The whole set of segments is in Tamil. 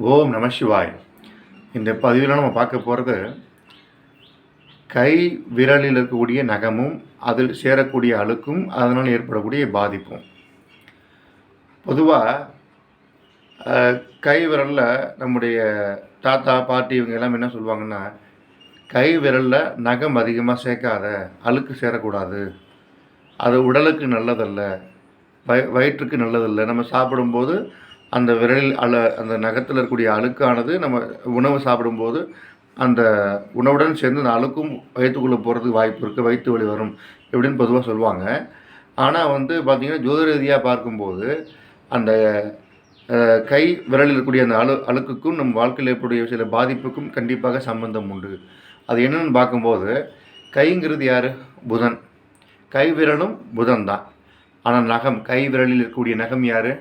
ஓம் நம சிவாய். இந்த பதிவில் நம்ம பார்க்க போகிறது கை விரலில் இருக்கக்கூடிய நகமும் அதில் சேரக்கூடிய அழுக்கும் அதனால் ஏற்படக்கூடிய பாதிப்பும். பொதுவாக கை விரலில் நம்முடைய தாத்தா பாட்டி இவங்க எல்லாம் என்ன சொல்லுவாங்கன்னா, கை விரலில் நகம் அதிகமாக சேர்க்காத, அழுக்கு சேரக்கூடாது, அது உடலுக்கு நல்லதல்ல, வயிற்றுக்கு நல்லதில்லை. நம்ம சாப்பிடும்போது அந்த விரலில் அந்த நகத்தில் இருக்கக்கூடிய அழுக்கானது நம்ம உணவு சாப்பிடும்போது அந்த உணவுடன் சேர்ந்து அந்த அழுக்கும் வயிற்றுக்குள்ளே போகிறதுக்கு வாய்ப்பு இருக்குது, வயிற்று வலி வரும் இப்படின்னு பொதுவாக சொல்லுவாங்க. ஆனால் பார்த்திங்கன்னா ஜோதிட ரீதியாக பார்க்கும்போது அந்த கை விரலில் இருக்கக்கூடிய அந்த அழுக்குக்கும் நம் வாழ்க்கையில் ஏற்படைய சில பாதிப்புக்கும் கண்டிப்பாக சம்பந்தம் உண்டு. அது என்னென்னு பார்க்கும்போது, கைங்கிறது யார்? புதன். கை விரலும் புதன் தான். ஆனால் நகம், கை விரலில் இருக்கக்கூடிய நகம் யார்?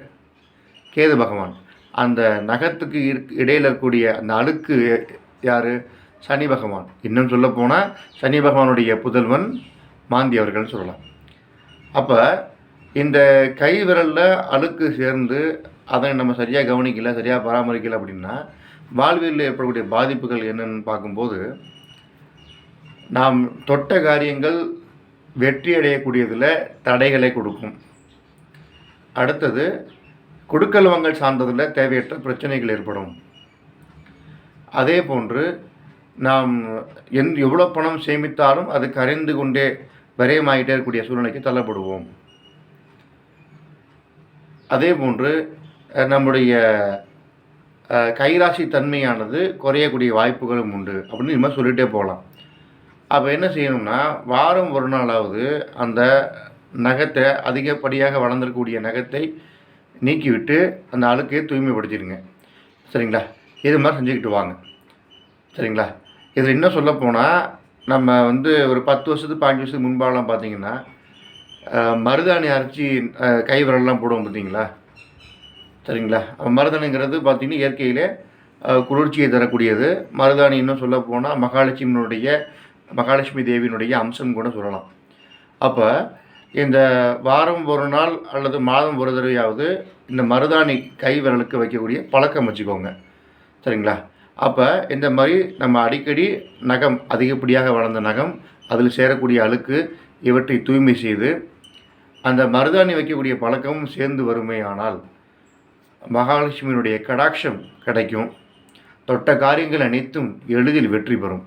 கேது பகவான். அந்த நகத்துக்கு இடையில் இருக்கக்கூடிய அந்த அழுக்கு யார்? சனி பகவான். இன்னும் சொல்லப்போனால் சனி பகவானுடைய புதல்வன் மாந்தி அவர்கள்னு சொல்லலாம். அப்போ இந்த கை விரலில் அழுக்கு சேர்ந்து அதை நம்ம சரியாக கவனிக்கலை, சரியாக பராமரிக்கலை அப்படின்னா வாழ்வியலில் ஏற்படக்கூடிய பாதிப்புகள் என்னென்னு பார்க்கும்போது, நாம் தொட்ட காரியங்கள் வெற்றி அடையக்கூடியதில் தடைகளை கொடுக்கும். அடுத்தது, கொடுக்கல் வாங்கல் சார்ந்ததில் தேவையற்ற பிரச்சனைகள் ஏற்படும். அதே போன்று நாம் எவ்வளோ பணம் சேமித்தாலும் அது கரைந்து கொண்டே விரயமாகிட்டே இருக்கக்கூடிய சூழ்நிலைக்கு தள்ளப்படுவோம். அதே போன்று நம்முடைய கைராசி தன்மையானது குறையக்கூடிய வாய்ப்புகளும் உண்டு அப்படின்னு நம்ம சொல்லிகிட்டே போகலாம். அப்போ என்ன செய்யணும்னா, வாரம் ஒரு நாளாவது அந்த நகத்தை, அதிகப்படியாக வளர்ந்துருக்கக்கூடிய நகத்தை நீக்கிவிட்டு அந்த அழுக்கையை தூய்மைப்படுத்திடுங்க. சரிங்களா? இது மாதிரி செஞ்சுக்கிட்டு வாங்க. சரிங்களா? இதில் இன்னும் சொல்லப்போனால், நம்ம ஒரு 10 வருஷத்துக்கு 15 வருஷத்துக்கு முன்பாலாம் பார்த்திங்கன்னா, மருதாணி அரைச்சி கை விரலெலாம் போடுவோம் பார்த்தீங்களா? சரிங்களா? மருதாணிங்கிறது பார்த்திங்கன்னா இயற்கையிலே குளிர்ச்சியை தரக்கூடியது. மருதாணி இன்னும் சொல்லப்போனால் மகாலட்சுமி தேவியினுடைய அம்சம் கூட சொல்லலாம். அப்போ இந்த வாரம் ஒரு நாள் அல்லது மாதம் ஒரு தடவையாவது இந்த மருதாணி கை விரலுக்கு வைக்கக்கூடிய பழக்கம் வச்சுக்கோங்க. சரிங்களா? அப்போ இந்த மாதிரி நம்ம அடிக்கடி நகம், அதிகப்படியாக வளர்ந்த நகம், அதில் சேரக்கூடிய அழுக்கு இவற்றை தூய்மை செய்து அந்த மருதாணி வைக்கக்கூடிய பழக்கமும் சேர்ந்து வருமே ஆனால் மகாலட்சுமியினுடைய கடாட்சம் கிடைக்கும். தொட்ட காரியங்கள் அனைத்தும் எளிதில் வெற்றி பெறும்.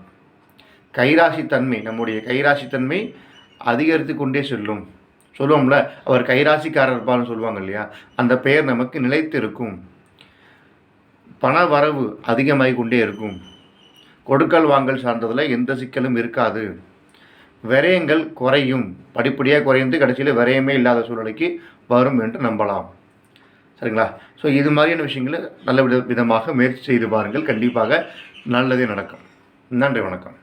கைராசித்தன்மை, நம்முடைய கைராசித்தன்மை அதிகரித்து கொண்டே செல்லும். சொல்லுவோம்ல, அவர் கைராசிக்காரர் இருப்பார்னு சொல்லுவாங்க இல்லையா? அந்த பெயர் நமக்கு நிலைத்து இருக்கும். பண வரவு அதிகமாகி கொண்டே இருக்கும். கொடுக்கல் வாங்கல் சார்ந்ததில் எந்த சிக்கலும் இருக்காது. விரயங்கள் குறையும், படிப்படியாக குறைந்து கடைசியில் விரயமே இல்லாத சூழ்நிலைக்கு வரும் என்று நம்பலாம். சரிங்களா? ஸோ இது மாதிரியான விஷயங்களை நல்ல விதமாக முயற்சி செய்து பாருங்கள். கண்டிப்பாக நல்லதே நடக்கும். நன்றி, வணக்கம்.